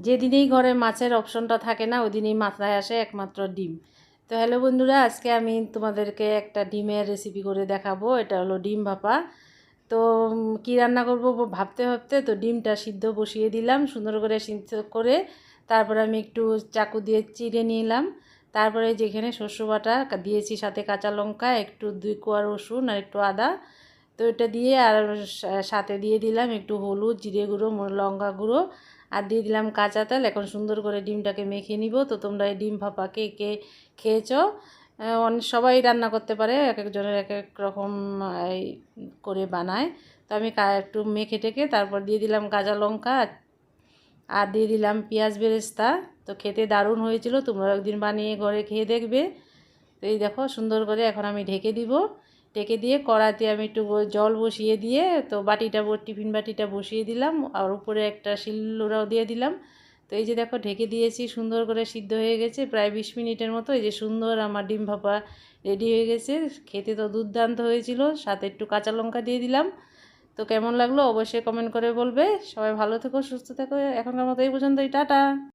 যেদিনেই ঘরে মাছের অপশনটা থাকে না, ওই দিনই মাথায় আসে একমাত্র ডিম। তো হ্যালো বন্ধুরা, আজকে আমি তোমাদেরকে একটা ডিমের রেসিপি করে দেখাবো। এটা হলো ডিম ভাপা। তো কী রান্না করব ভাবতে ভাবতে তো ডিমটা সিদ্ধ বসিয়ে দিলাম, সুন্দর করে সিদ্ধ করে তারপরে আমি একটু চাকু দিয়ে চিড়ে নিলাম। তারপরে যেখানে শস্য বাটা দিয়েছি, সাথে কাঁচা লঙ্কা, একটু 2 কোয়া রসুন আর একটু আদা। তো এটা দিয়ে আর সাথে দিয়ে দিলাম একটু হলুদ, জিরে গুঁড়ো, লঙ্কা গুঁড়ো, আর দিয়ে দিলাম কাঁচা তেল। এখন সুন্দর করে ডিমটাকে মেখে নিব। তো তোমরা এই ডিম ভাপা কে কে খেয়েছো? অনেক সবাই রান্না করতে পারে, এক একজনের এক এক রকম এই করে বানায়। তো আমি একটু মেখে টেকে তারপর দিয়ে দিলাম কাঁচা লঙ্কা আর দিয়ে দিলাম পেঁয়াজ বেরেস্তা। তো খেতে দারুণ হয়েছিল, তোমরা একদিন বানিয়ে ঘরে খেয়ে দেখবে। তো এই দেখো সুন্দর করে এখন আমি ঢেকে দিব। ঢেকে দিয়ে কড়াতে আমি একটু জল বসিয়ে দিয়ে তো টিফিন বাটিটা বসিয়ে দিলাম, আর উপরে একটা শিলনোড়াও দিয়ে দিলাম। তো এই যে দেখো ঢেকে দিয়েছি, সুন্দর করে সিদ্ধ হয়ে গেছে প্রায় 20 মিনিটের মতো। এই যে সুন্দর আমার ডিম ভাপা রেডি হয়ে গেছে। খেতে তো দুর্দান্ত হয়েছিল, সাথে একটু কাঁচা লঙ্কা দিয়ে দিলাম। তো কেমন লাগলো অবশ্যই কমেন্ট করে বলবে। সবাই ভালো থেকো, সুস্থ থেকো। এখনকার মতো এই পর্যন্তই, টাটা।